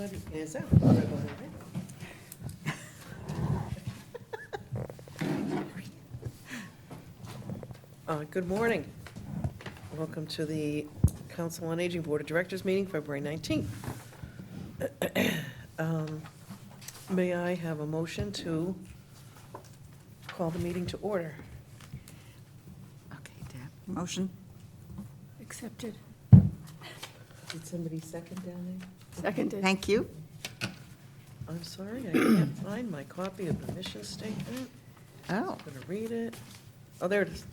Everybody is out. Everybody, right? Good morning. Welcome to the Council on Aging Board of Directors meeting, February 19th. May I have a motion to call the meeting to order? Okay, Deb. Motion? Accepted. Did somebody second down there? Seconded. Thank you. I'm sorry, I can't find my copy of the mission statement. Oh, I'm gonna read it. Oh, there it is.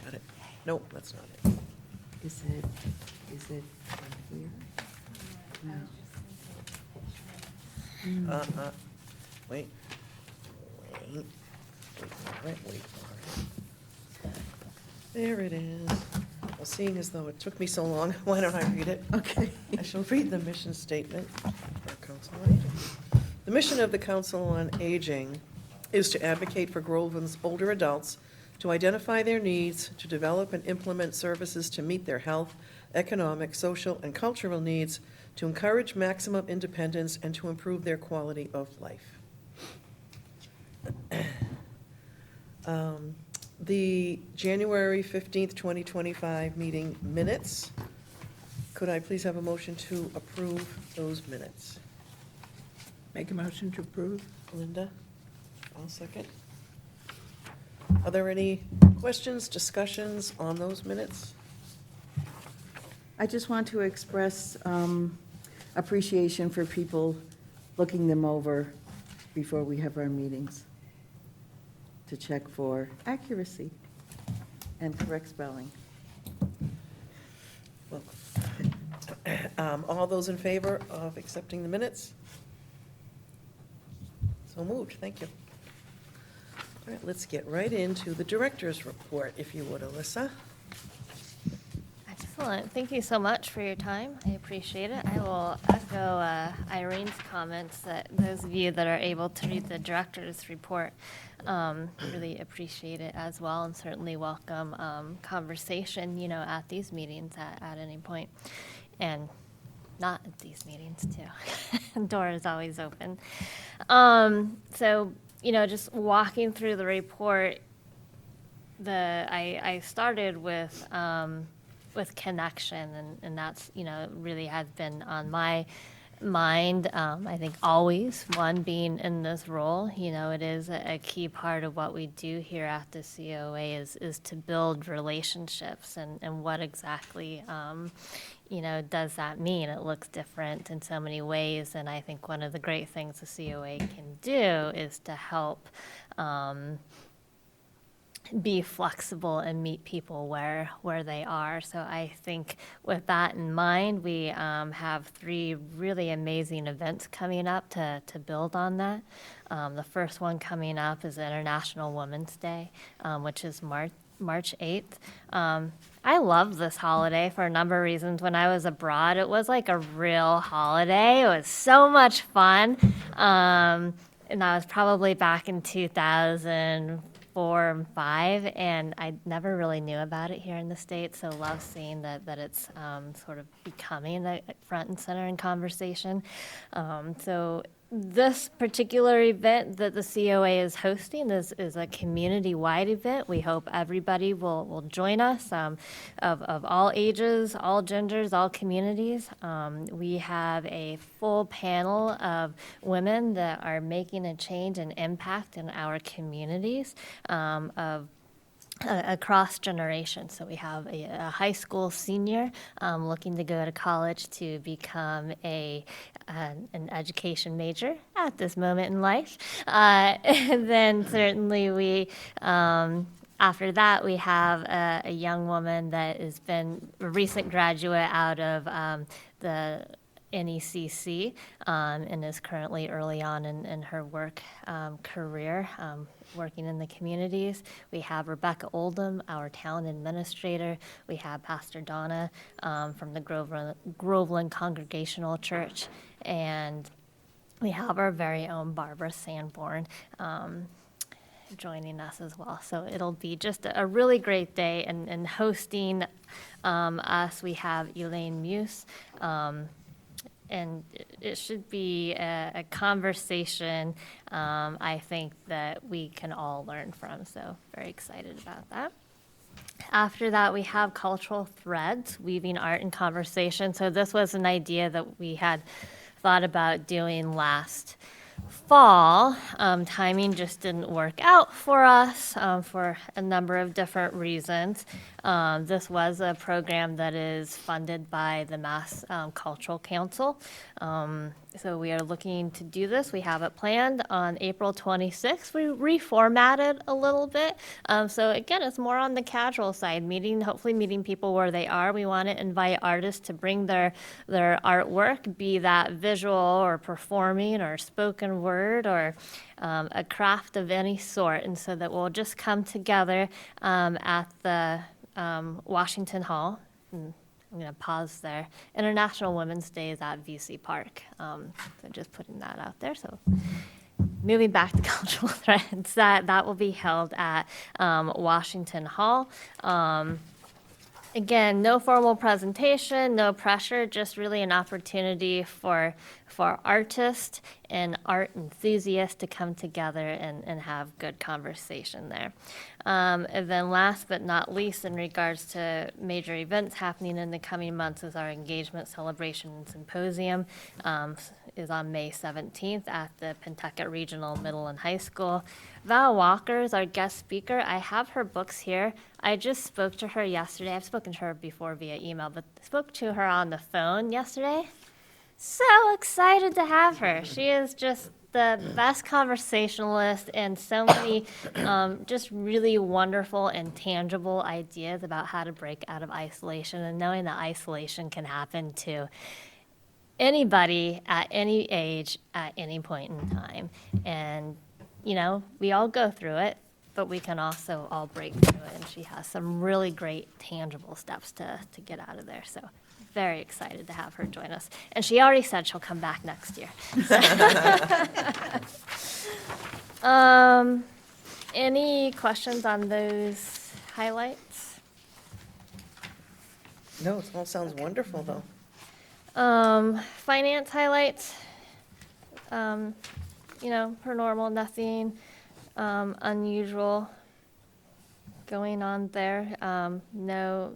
Got it. Nope, that's not it. is it in here? No. Wait. Wait for it. There it is. Well, seeing as though it took me so long, why don't I read it? Okay. I shall read the mission statement for Council on Aging. The mission of the Council on Aging is to advocate for Groveland's older adults, to identify their needs, to develop and implement services to meet their health, economic, social, and cultural needs, to encourage maximum independence, and to improve their quality of life. The January 15th, 2025 meeting minutes. Could I please have a motion to approve those minutes? Make a motion to approve. Linda? I'll second. Are there any questions, discussions on those minutes? I just want to express appreciation for people looking them over before we have our meetings to check for accuracy and correct spelling. Welcome. All those in favor of accepting the minutes? So moved, thank you. All right, let's get right into the director's report, if you would, Alyssa. Excellent. Thank you so much for your time. I appreciate it. I will echo Irene's comments that those of you that are able to read the director's report really appreciate it as well, and certainly welcome conversation, at these meetings at any point, and not at these meetings too. Door is always open. So, just walking through the report, I started with connection, and that's, really has been on my mind, I think always, one, being in this role. It is a key part of what we do here at the COA is to build relationships, and what exactly, does that mean? It looks different in so many ways, and I think one of the great things the COA can do is to help be flexible and meet people where they are. So I think with that in mind, we have 3 really amazing events coming up to build on that. The first one coming up is International Women's Day, which is March 8th. I love this holiday for a number of reasons. When I was abroad, it was like a real holiday. It was so much fun. And I was probably back in 2004 and 2005, and I never really knew about it here in the States, so love seeing that it's sort of becoming the front and center in conversation. So this particular event that the COA is hosting is a community-wide event. We hope everybody will join us, of all ages, all genders, all communities. We have a full panel of women that are making a change and impact in our communities, across generations. So we have a high school senior looking to go to college to become an education major at this moment in life. And then certainly we after that, we have a young woman that has been a recent graduate out of the NECC, and is currently early on in her work career, working in the communities. We have Rebecca Oldham, our town administrator. We have Pastor Donna from the Groveland Congregational Church, and we have our very own Barbara Sanborn joining us as well. So it'll be just a really great day, and hosting us, we have Elaine Muse, and it should be a conversation, I think, that we can all learn from. So very excited about that. After that, we have cultural threads, weaving art and conversation. So this was an idea that we had thought about doing last fall. Timing just didn't work out for us for a number of different reasons. This was a program that is funded by the Mass Cultural Council. So we are looking to do this. We have it planned on April 26th. We reformatted a little bit. So again, it's more on the casual side, hopefully meeting people where they are. We want to invite artists to bring their artwork, be that visual or performing or spoken word or a craft of any sort. And so that we'll just come together at the Washington Hall. I'm going to pause there. International Women's Day is at VC Park. So just putting that out there. So moving back to cultural threads, that will be held at Washington Hall. Again, no formal presentation, no pressure, just really an opportunity for artists and art enthusiasts to come together and have good conversation there. And then last but not least, in regards to major events happening in the coming months, is our engagement celebration and symposium is on May 17th at the Pentucket Regional Middle and High School. Val Walker is our guest speaker. I have her books here. I just spoke to her yesterday. I've spoken to her before via email, but spoke to her on the phone yesterday. So excited to have her. She is just the best conversationalist and so many just really wonderful and tangible ideas about how to break out of isolation, and knowing that isolation can happen to anybody at any age at any point in time. And, you know, we all go through it, but we can also all break through it. And she has some really great tangible steps to get out of there. So very excited to have her join us. And she already said she'll come back next year. Any questions on those highlights? No, it all sounds wonderful, though. Finance highlights, you know, per normal, nothing unusual going on there. No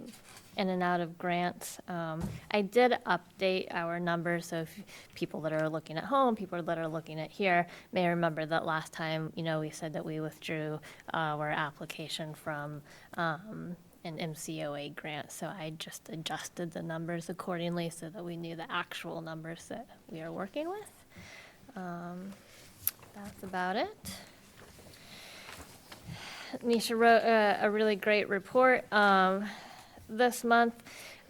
in and out of grants. I did update our numbers, so if people that are looking at home, people that are looking at here, may remember that last time, you know, we said that we withdrew our application from an MCOA grant, so I just adjusted the numbers accordingly so that we knew the actual numbers that we are working with. That's about it. Nisha wrote a really great report this month.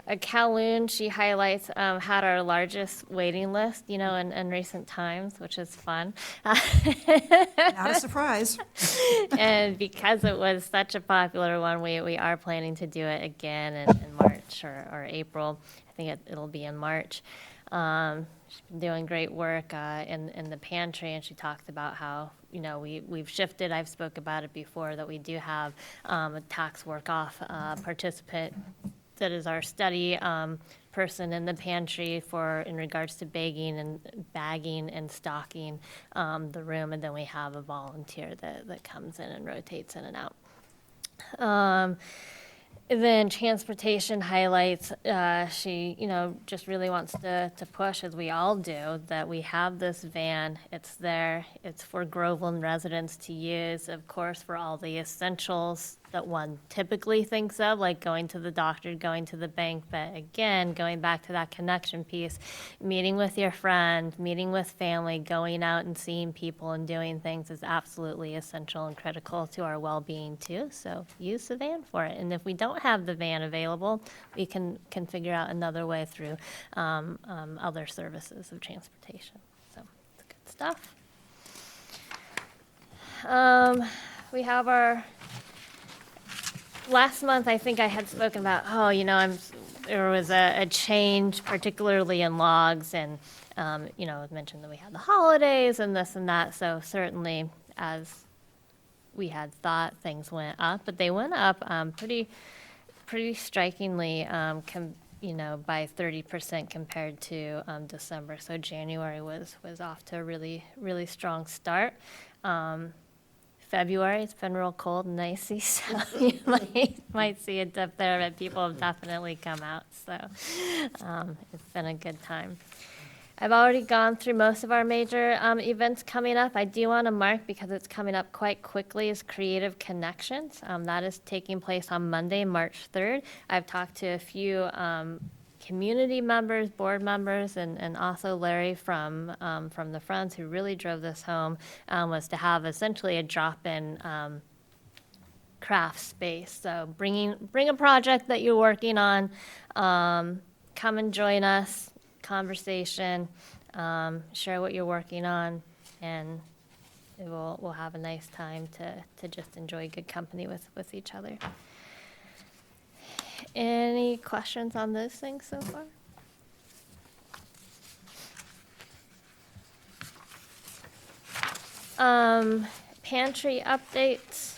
Kowloon, she highlights, had our largest waiting list, you know, in recent times, which is fun. Not a surprise. And because it was such a popular one, we are planning to do it again in March or April. I think it'll be in March. She's been doing great work in the pantry, and she talked about how, you know, we've shifted. I've spoke about it before, that we do have a tax work-off participant that is our study person in the pantry in regards to bagging and stocking the room, and then we have a volunteer that comes in and rotates in and out. And then transportation highlights, she, you know, just really wants to push, as we all do, that we have this van. It's there. It's for Groveland residents to use, of course, for all the essentials that one typically thinks of, like going to the doctor, going to the bank. But again, going back to that connection piece, meeting with your friend, meeting with family, going out and seeing people and doing things is absolutely essential and critical to our well-being too. So use the van for it. And if we don't have the van available, we can figure out another way through other services of transportation. So it's good stuff. We have our last month, I think I had spoken about, there was a change, particularly in logs, and, it was mentioned that we had the holidays and this and that, so certainly, as we had thought, things went up, but they went up pretty strikingly by 30% compared to December. So January was off to a really, really strong start. February, it's been real cold and icy, so you might see a dip there, but people have definitely come out. So it's been a good time. I've already gone through most of our major events coming up. I do want to mark, because it's coming up quite quickly, is Creative Connections. That is taking place on Monday, March 3rd. I've talked to a few community members, board members, and also Larry from the Friends, who really drove this home, was to have essentially a drop-in craft space. So bring a project that you're working on, come and join us, conversation, share what you're working on, and we'll have a nice time to just enjoy good company with each other. Any questions on those things so far? Pantry updates,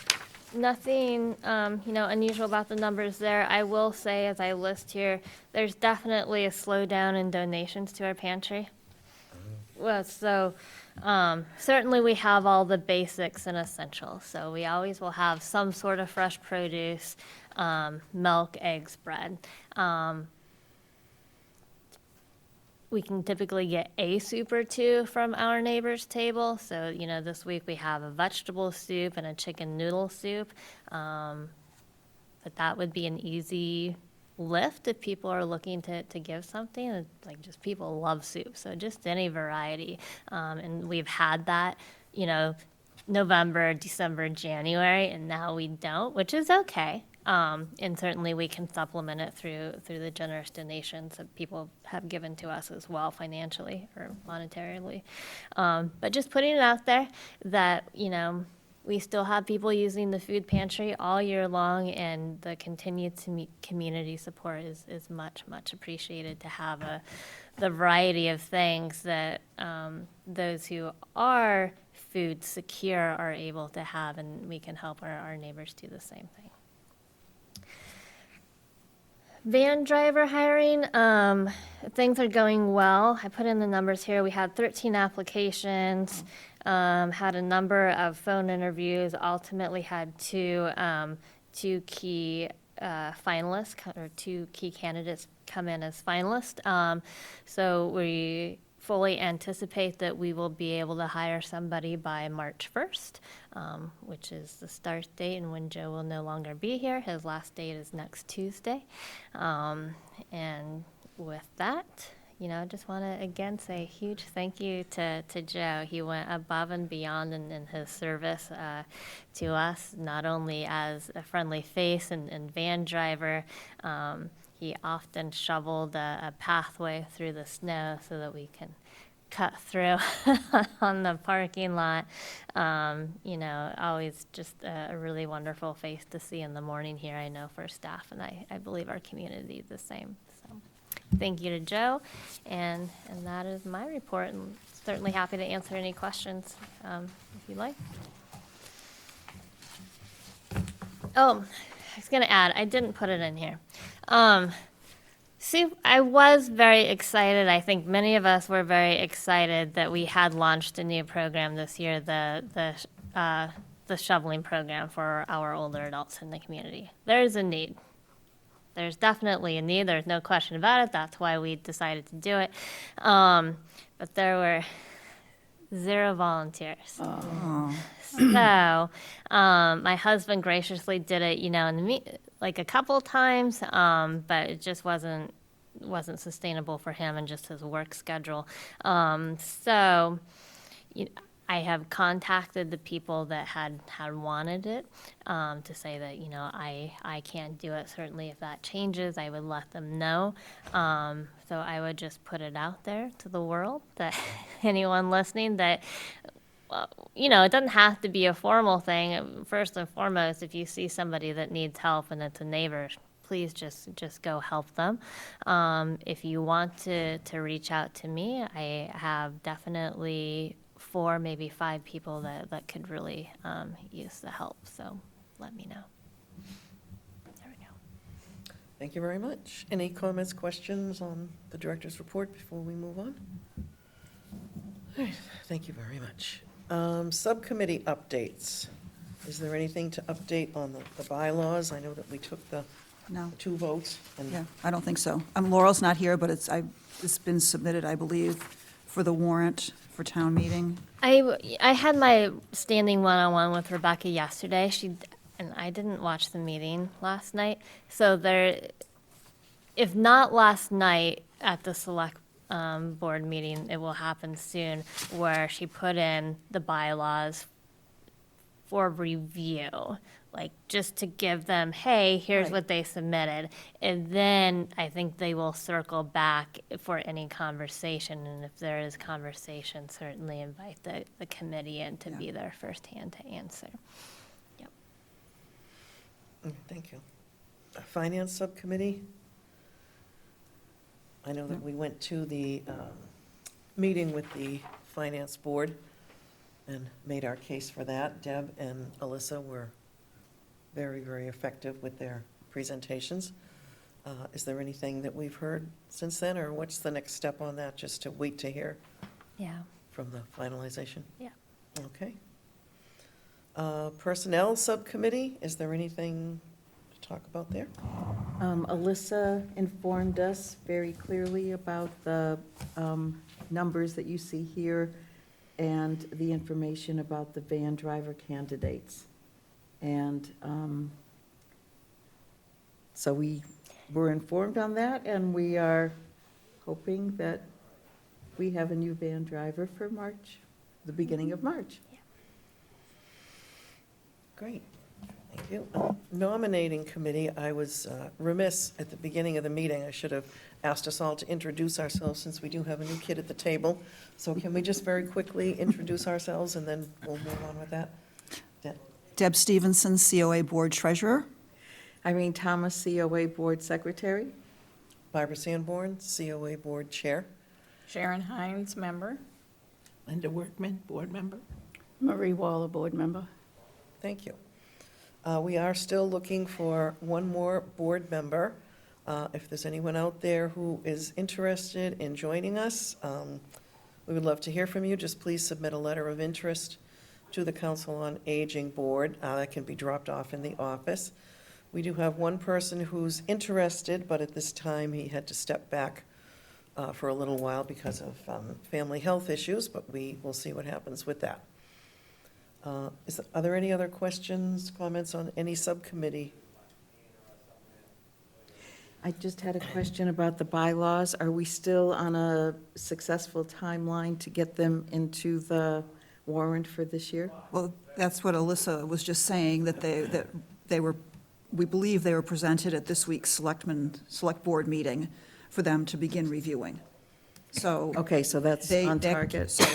nothing, unusual about the numbers there. I will say, as I list here, there's definitely a slowdown in donations to our pantry. Well, so certainly we have all the basics and essentials. So we always will have some sort of fresh produce, milk, eggs, bread. We can typically get a soup or two from our neighbor's table. So, this week we have a vegetable soup and a chicken noodle soup. But that would be an easy lift if people are looking to give something. Like, just people love soup, so just any variety. And we've had that, November, December, January, and now we don't, which is okay. And certainly we can supplement it through the generous donations that people have given to us as well, financially or monetarily. But just putting it out there that, we still have people using the food pantry all year long, and the continued community support is much, much appreciated, to have the variety of things that those who are food secure are able to have, and we can help our neighbors do the same thing. Van driver hiring, things are going well. I put in the numbers here. We had 13 applications, had a number of phone interviews, ultimately had two key finalists, or two key candidates come in as finalists. So we fully anticipate that we will be able to hire somebody by March 1st, which is the start date and when Joe will no longer be here. His last date is next Tuesday. And with that, I just want to again say a huge thank you to Joe. He went above and beyond in his service to us, not only as a friendly face and van driver. He often shoveled a pathway through the snow so that we can cut through on the parking lot. Always just a really wonderful face to see in the morning here, I know, for staff, and I believe our community the same. So thank you to Joe, and that is my report, and certainly happy to answer any questions if you'd like. Oh, I was going to add, I didn't put it in here. I was very excited. I think many of us were very excited that we had launched a new program this year, the shoveling program for our older adults in the community. There's a need. There's definitely a need. There's no question about it. That's why we decided to do it. But there were 0 volunteers. So my husband graciously did it, like a couple times, but it just wasn't sustainable for him and just his work schedule. So I have contacted the people that had wanted it to say that, I can't do it. Certainly if that changes, I would let them know. So I would just put it out there to the world, that anyone listening, that it doesn't have to be a formal thing. First and foremost, if you see somebody that needs help and it's a neighbor, please just go help them. If you want to reach out to me, I have definitely 4, maybe 5 people that could really use the help. So let me know. There we go. Thank you very much. Any comments, questions on the director's report before we move on? All right, thank you very much. Subcommittee updates. Is there anything to update on the bylaws? I know that we took the No, 2 votes. And yeah, I don't think so. Laurel's not here, but it's been submitted, I believe, for the warrant for town meeting. I had my standing one-on-one with Rebecca yesterday. And I didn't watch the meeting last night. So if not last night at the select board meeting, it will happen soon, where she put in the bylaws for review, like just to give them, hey, here's Right. what they submitted. And then I think they will circle back for any conversation. And if there is conversation, certainly invite the committee in to Yeah. be there firsthand to answer. Thank you. Finance Subcommittee? I know that we went to the meeting with the Finance Board and made our case for that. Deb and Alyssa were very, very effective with their presentations. Is there anything that we've heard since then, or what's the next step on that, just to wait to hear Yeah. from the finalization? Yeah. Okay. Personnel Subcommittee, is there anything to talk about there? Alyssa informed us very clearly about the numbers that you see here and the information about the van driver candidates. And so we were informed on that, and we are hoping that we have a new van driver for March, the beginning of March. Great, thank you. Nominating Committee, I was remiss at the beginning of the meeting. I should have asked us all to introduce ourselves, since we do have a new kid at the table. So can we just very quickly introduce ourselves, and then we'll move on with that? Deb Stevenson, COA Board Treasurer. Irene Thomas, COA Board Secretary. Barbara Sanborn, COA Board Chair. Sharon Hines, member. Linda Workman, board member. Marie Waller, board member. Thank you. We are still looking for one more board member. If there's anyone out there who is interested in joining us, we would love to hear from you. Just please submit a letter of interest to the Council on Aging Board. That can be dropped off in the office. We do have one person who's interested, but at this time, he had to step back for a little while because of family health issues, but we will see what happens with that. Are there any other questions, comments on any subcommittee? I just had a question about the bylaws. Are we still on a successful timeline to get them into the warrant for this year? Well, that's what Alyssa was just saying, that they were, we believe they were presented at this week's select board meeting for them to begin reviewing. So. Okay, so that's they- on they- target. So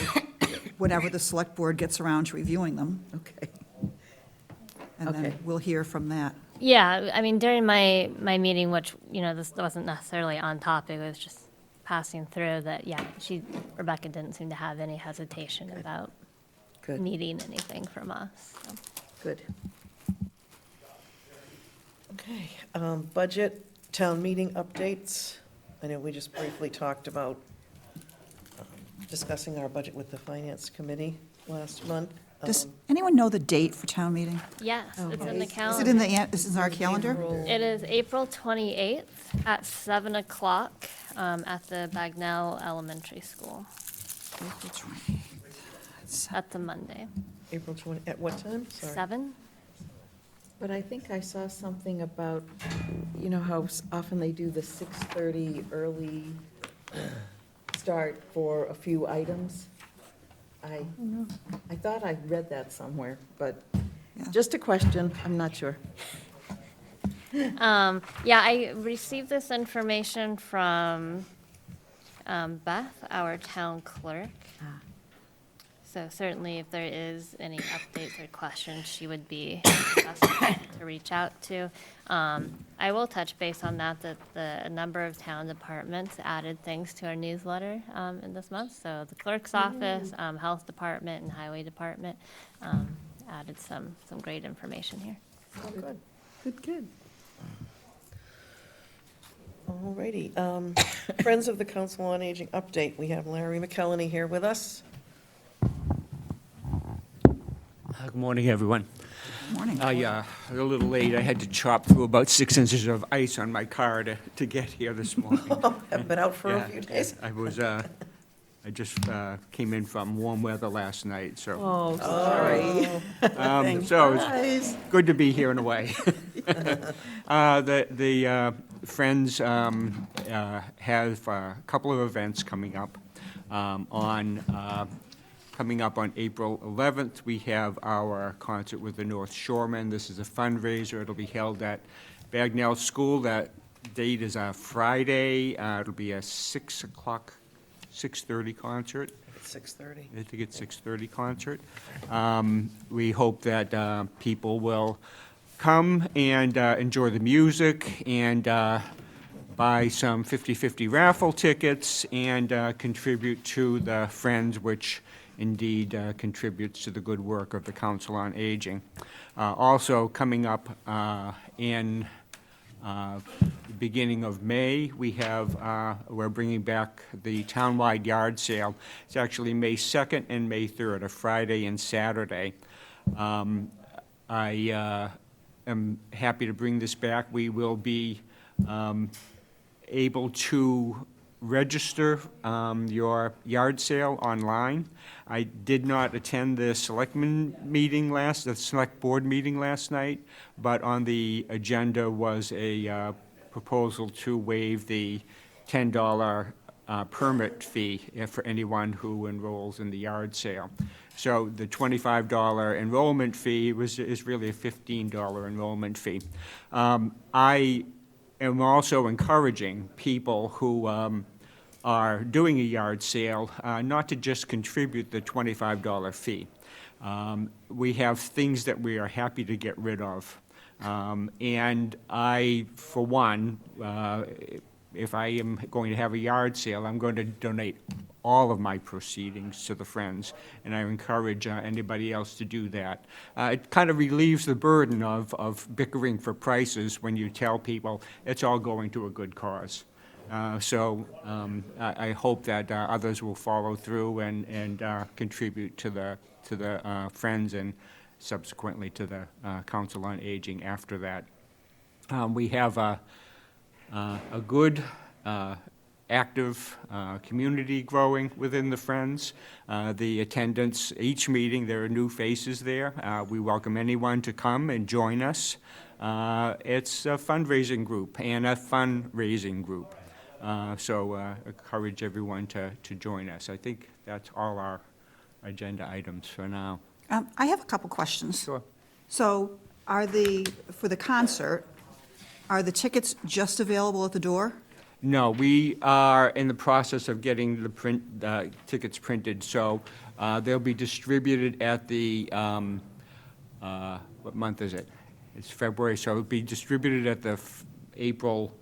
whenever the select board gets around to reviewing them, Okay, and then Okay. we'll hear from that. Yeah, I mean, during my meeting, which, this wasn't necessarily on topic, it was just passing through that, yeah, Rebecca didn't seem to have any hesitation about good, needing anything from us. So. good. Okay, budget, town meeting updates. I know we just briefly talked about discussing our budget with the Finance Committee last month. Does anyone know the date for town meeting? Yes, it's in the Is it calendar. Is it in this is our calendar? It is April 28th at 7 o'clock at the Bagnell Elementary School. April 28th. That's a Monday. April 20, at what time? Sorry. 7? But I think I saw something about, how often they do the 6:30 early start for a few items? I thought I read that somewhere, but Yeah. just a question, I'm not sure. Yeah, I received this information from Beth, our town clerk. Ah. So certainly if there is any updates or questions, she would be the best person to reach out to. I will touch base on that a number of town departments added things to our newsletter in this month. So the clerk's office, health department, and highway department added some great information here. Oh, good. Good. All righty. Friends of the Council on Aging update. We have Larry McKelney here with us. Good morning, everyone. Morning. I, a little late, I had to chop through about 6 inches of ice on my car to get here this morning. Have been out for a Yeah, few days. I was, I just came in from warm weather last night, so, Oh, sorry. so it's good to be here in a way. The Friends have a couple of events coming up. Coming up on April 11th, we have our concert with the North Shoremen. This is a fundraiser. It'll be held at Bagnell School. That date is a Friday. It'll be a 6 o'clock, 6:30 concert. It's 6:30. I think it's 6:30 concert. We hope that people will come and enjoy the music and buy some 50/50 raffle tickets and contribute to the Friends, which indeed contributes to the good work of the Council on Aging. Also coming up in the beginning of May, we're bringing back the townwide yard sale. It's actually May 2nd and May 3rd, a Friday and Saturday. I am happy to bring this back. We will be able to register your yard sale online. I did not attend the select board meeting last night, but on the agenda was a proposal to waive the $10 permit fee for anyone who enrolls in the yard sale. So the $25 enrollment fee is really a $15 enrollment fee. I am also encouraging people who are doing a yard sale not to just contribute the $25 fee. We have things that we are happy to get rid of. And I, for one, if I am going to have a yard sale, I'm going to donate all of my proceedings to the Friends, and I encourage anybody else to do that. It kind of relieves the burden of bickering for prices when you tell people it's all going to a good cause. I hope that others will follow through and contribute to the Friends and subsequently to the Council on Aging after that. We have a good, active community growing within the Friends. The attendance, each meeting, there are new faces there. We welcome anyone to come and join us. It's a fundraising group and a fundraising group. Encourage everyone to join us. I think that's all our agenda items for now. I have a couple questions. Sure. So for the concert, are the tickets just available at the door? No, we are in the process of getting the tickets printed, so they'll be distributed at the, what month is it? It's February, so it'll be distributed at the April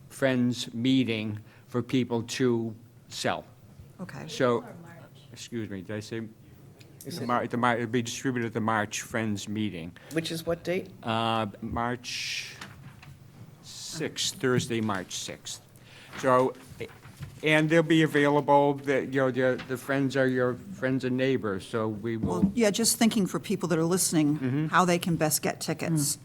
Friends meeting for people to sell. Okay. So, excuse me, did I say? It'll be distributed at the March Friends meeting. Which is what date? March 6th, Thursday, March 6th. So, and they'll be available, the Friends are your friends and neighbors, so we will. Well, yeah, just thinking for people that are listening, how they can best get tickets.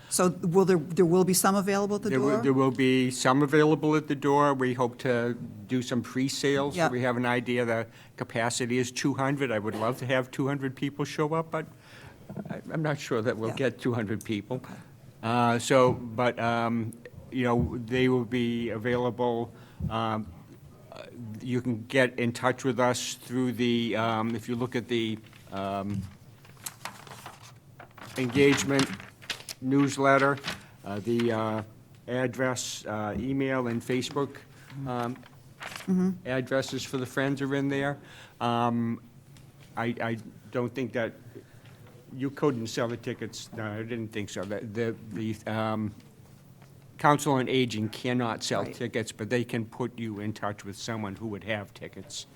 So there will be some available at the door? There will be some available at the door. We hope to do some pre-sales. Yeah. We have an idea the capacity is 200. I would love to have 200 people show up, but I'm not sure that we'll Yeah. get 200 people. They will be available. You can get in touch with us through the, if you look at the engagement newsletter, the address, email, and Facebook addresses for the Friends are in there. I don't think that, you couldn't sell the tickets, no, I didn't think so. The Council on Aging cannot sell Right. tickets, but they can put you in touch with someone who would have tickets.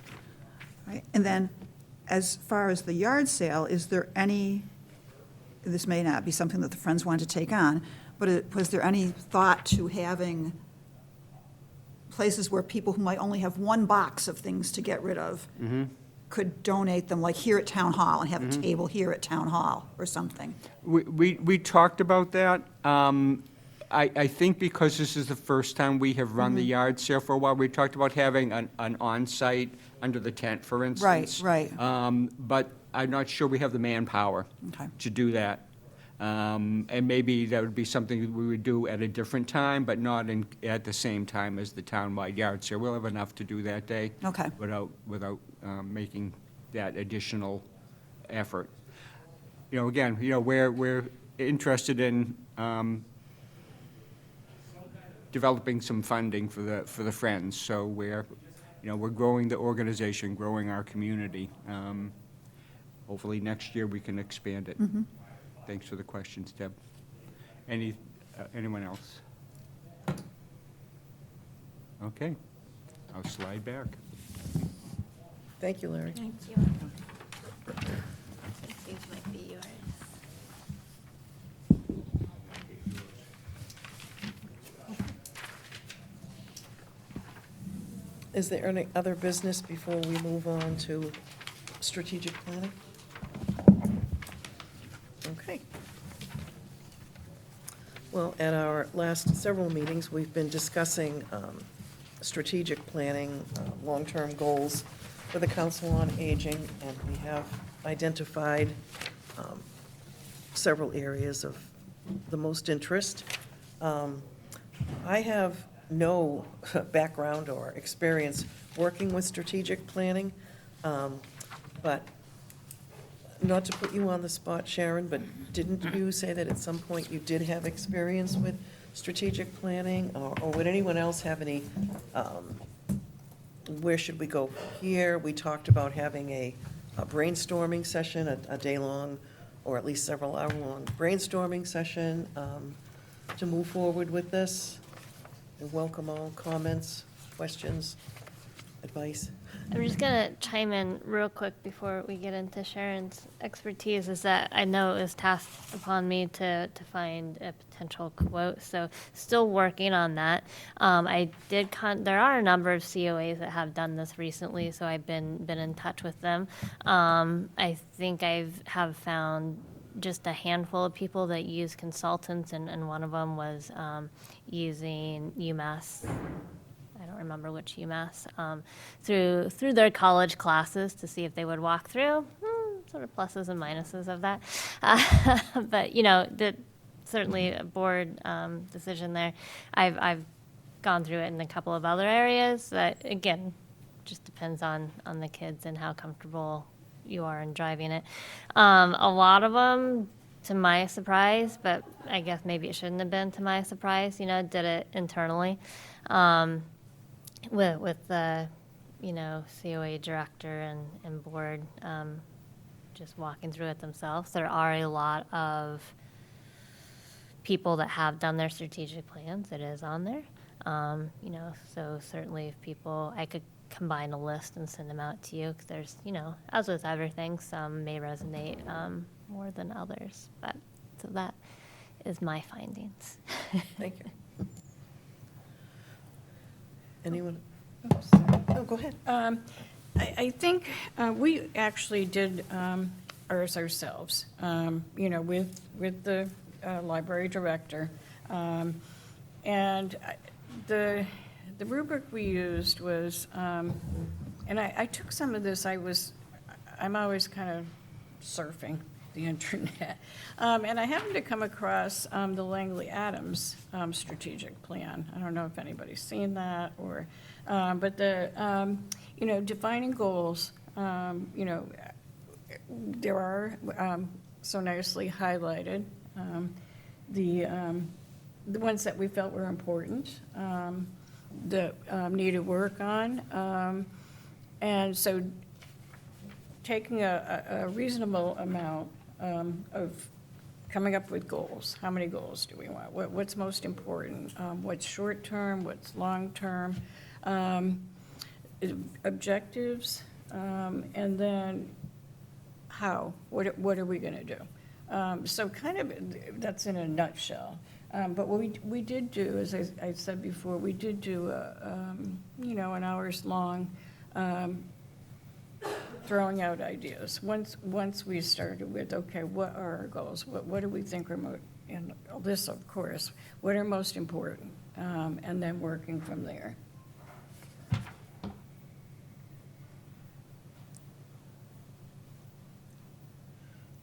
Right. And then, as far as the yard sale, is there any, this may not be something that the Friends want to take on, But was there any thought to having places where people who might only have one box of things to get rid of could donate them, like here at Town Hall, and have a table here at Town Hall or something? We talked about that. I think because this is the first time we have run the yard sale for a while, we talked about having an on-site under the tent, for instance. Right. But I'm not sure we have the manpower Okay. to do that. And maybe that would be something that we would do at a different time, but not at the same time as the townwide yard sale. We'll have enough to do that day. Okay. Without making that additional effort. Again, we're interested in developing some funding for the Friends, so we're growing the organization, growing our community. Hopefully next year we can expand it. Thanks for the questions, Deb. Anyone else? Okay, I'll slide back. Thank you, Larry. Thank you. These might be yours. Is there any other business before we move on to strategic planning? Okay. Well, at our last several meetings, we've been discussing strategic planning, long-term goals for the Council on Aging, and we have identified several areas of the most interest. I have no background or experience working with strategic planning, but not to put you on the spot, Sharon, but didn't you say that at some point you did have experience with strategic planning? Or would anyone else have any, where should we go here? We talked about having a brainstorming session, a day-long, or at least several hour-long brainstorming session to move forward with this. I welcome all comments, questions, advice. I'm just gonna chime in real quick before we get into Sharon's expertise, is that I know it was tasked upon me to find a potential quote, so still working on that. I did there are a number of COAs that have done this recently, so I've been in touch with them. I think have found just a handful of people that use consultants, and one of them was using UMass. I don't remember which UMass, through their college classes to see if they would walk through sort of pluses and minuses of that. But certainly a board decision there. I've gone through it in a couple of other areas that, again, just depends on the kids and how comfortable you are in driving it. A lot of them, to my surprise, but I guess maybe it shouldn't have been to my surprise, did it internally. With the, COA director and board just walking through it themselves. There are a lot of people that have done their strategic plans. It is on there. So certainly if people, I could combine a list and send them out to you, because there's, as with everything, some may resonate more than others. But so that is my findings. Thank you. Anyone? Oh, go ahead. I think we actually did ours ourselves, with the library director. And the rubric we used was, and I took some of this, I'm always kind of surfing the internet. And I happened to come across the Langley Adams strategic plan. I don't know if anybody's seen that or, but defining goals, there are so nicely highlighted, the ones that we felt were important, that needed work on. And so taking a reasonable amount of coming up with goals. How many goals do we want? What's most important? What's short-term? What's long-term? Objectives, and then how? What are we going to do? So kind of, that's in a nutshell. But what we did do, as I said before, we did do, an hours-long throwing out ideas. Once we started with, okay, what are our goals? What do we think are and this, of course, what are most important? And then working from there.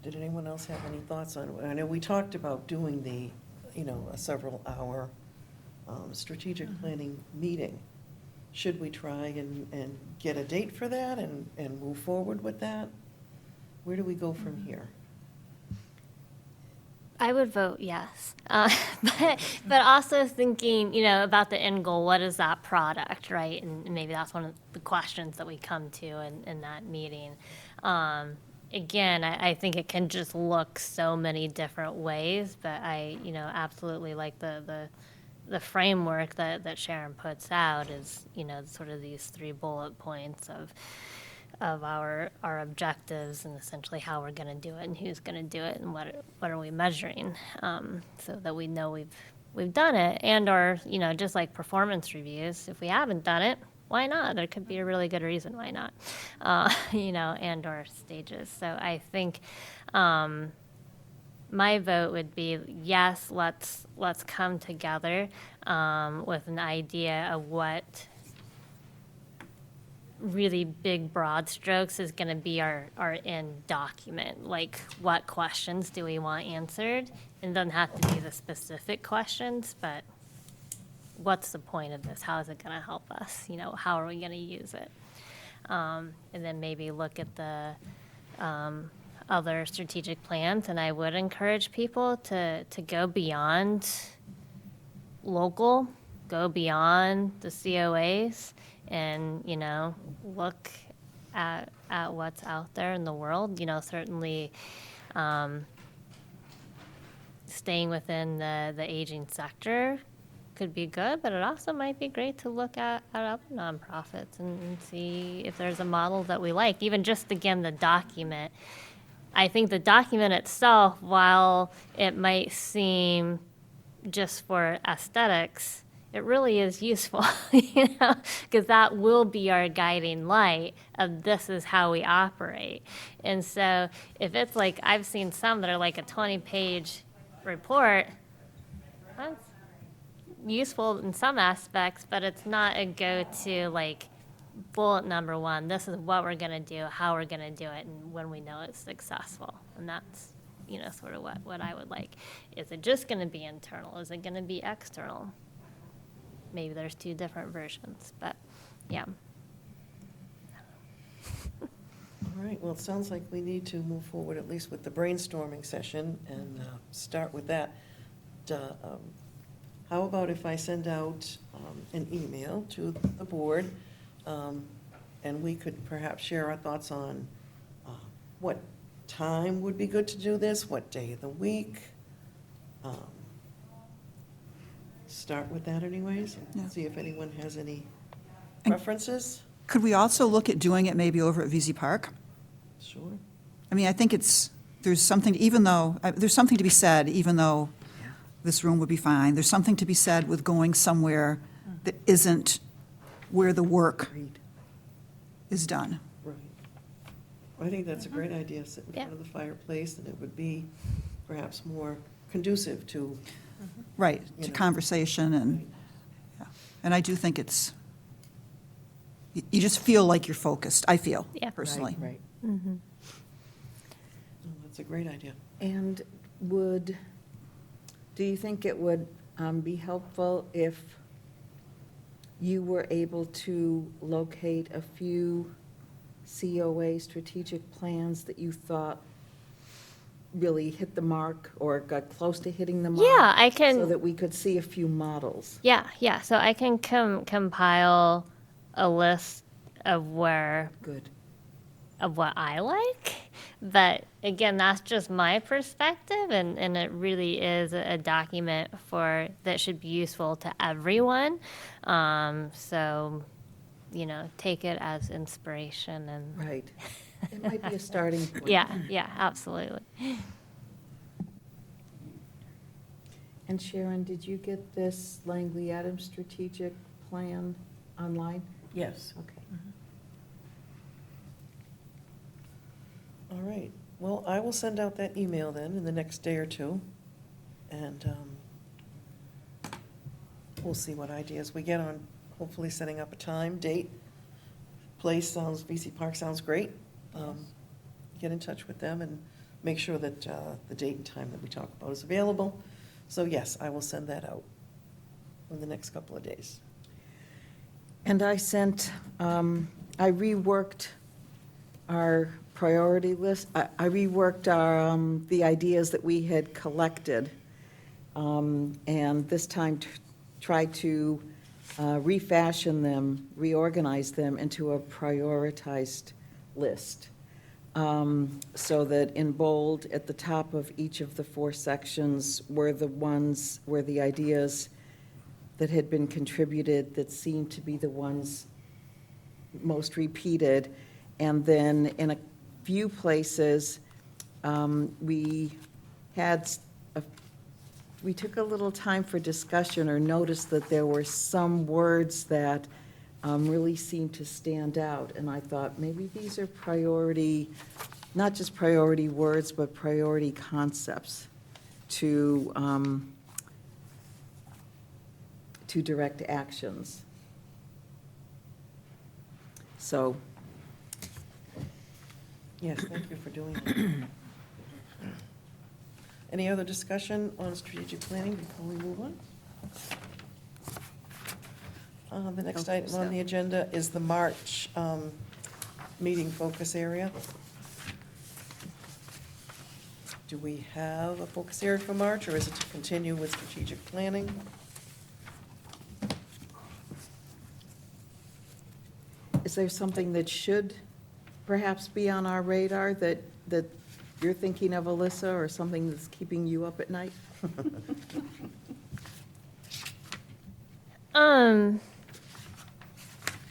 Did anyone else have any thoughts on, I know we talked about doing the, a several-hour strategic planning meeting. Should we try and get a date for that and move forward with that? Where do we go from here? I would vote yes. But also thinking, about the end goal, what is that product, right? And maybe that's one of the questions that we come to in that meeting. Again, I think it can just look so many different ways, but I, absolutely like the framework that Sharon puts out is, sort of these 3 bullet points of our objectives and essentially how we're going to do it and who's going to do it and what are we measuring, so that we know we've done it. And or, just like performance reviews, if we haven't done it, why not? There could be a really good reason why not, and or stages. So I think my vote would be yes, let's come together with an idea of what really big broad strokes is going to be our end document. Like, what questions do we want answered? It doesn't have to be the specific questions, but what's the point of this? How is it going to help us? How are we going to use it? And then maybe look at the other strategic plans. And I would encourage people to go beyond local, go beyond the COAs, and look at what's out there in the world. Certainly staying within the aging sector could be good, but it also might be great to look at other nonprofits and see if there's a model that we like. Even just, again, the document. I think the document itself, while it might seem just for aesthetics, it really is useful, because that will be our guiding light of this is how we operate. And so if it's like, I've seen some that are like a 20-page report, that's useful in some aspects, but it's not a go-to, like, bullet number 1, this is what we're going to do, how we're going to do it, and when we know it's successful. And that's, sort of what I would like. Is it just going to be internal? Is it going to be external? Maybe there's 2 different versions, but yeah. All right, well, it sounds like we need to move forward at least with the brainstorming session and start with that. How about if I send out an email to the board, and we could perhaps share our thoughts on what time would be good to do this, what day of the week? Start with that anyways, Yeah. and see if anyone has any And- preferences. Could we also look at doing it maybe over at VZ Park? Sure. I mean, I think there's something to be said, even though this room would be fine, there's something to be said with going somewhere that isn't where the work Agreed. is done. Right. I think that's a great idea, sit in front Yeah. of the fireplace, and it would be perhaps more conducive to, Right, You to know. conversation and I do think you just feel like you're focused, I feel, Yeah. personally. Right. Mm-hmm. Oh, that's a great idea. And do you think it would be helpful if you were able to locate a few COA strategic plans that you thought really hit the mark or got close to hitting the mark? Yeah, I can. So that we could see a few models? Yeah. So I can compile a list of Good. what I like. But again, that's just my perspective, and it really is a document that should be useful to everyone. So, take it as inspiration and Right. It might be a starting point. yeah, absolutely. And Sharon, did you get this Langley Adams strategic plan online? Yes. Okay. All right. Well, I will send out that email then in the next day or two. And we'll see what ideas we get on hopefully setting up a time, date, place. VC Park sounds great. Get in touch with them and make sure that the date and time that we talk about is available. So yes, I will send that out in the next couple of days. And I sent, I reworked our priority list. I reworked our, the ideas that we had collected. And this time tried to refashion them, reorganize them into a prioritized list. So that in bold, at the top of each of the 4 sections were the ideas that had been contributed that seemed to be the ones most repeated. And then in a few places, we took a little time for discussion or noticed that there were some words that really seemed to stand out. And I thought, maybe these are priority, not just priority words, but priority concepts to direct actions. So, Yes, thank you for doing that. Any other discussion on strategic planning before we move on? The next item on the agenda is the March meeting focus area. Do we have a focus area for March, or is it to continue with strategic planning? is there something that should perhaps be on our radar that you're thinking of, Alyssa, or something that's keeping you up at night?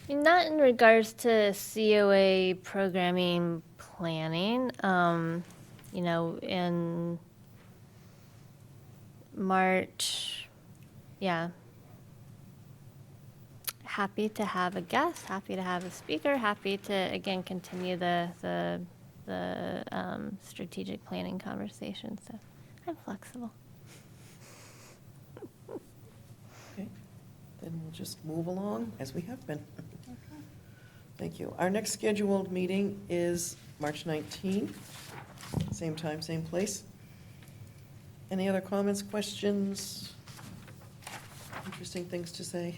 Not in regards to COA programming planning. In March, yeah. Happy to have a guest, happy to have a speaker, happy to, again, continue the strategic planning conversation. So I'm flexible. Okay, then we'll just move along as we have been. Thank you. Our next scheduled meeting is March 19th, same time, same place. Any other comments, questions, interesting things to say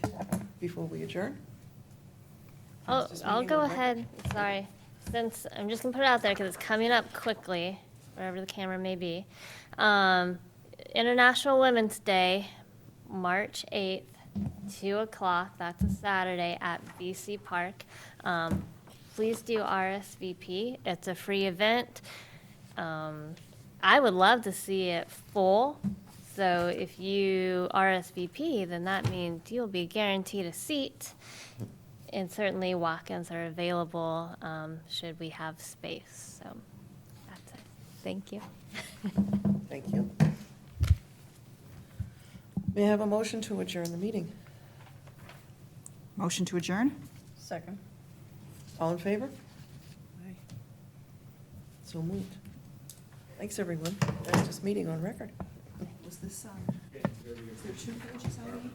before we adjourn? I'll go ahead, sorry, since I'm just gonna put it out there because it's coming up quickly, wherever the camera may be. International Women's Day, March 8th, 2 o'clock, that's a Saturday at VC Park. Please do RSVP, it's a free event. I would love to see it full, so if you RSVP, then that means you'll be guaranteed a seat. And certainly walk-ins are available should we have space. So that's it. Thank you. Thank you. May I have a motion to adjourn the meeting? Motion to adjourn? Second. All in favor? Aye. So moved. Thanks, everyone. Fastest meeting on record. Was this, is there 2 pages already?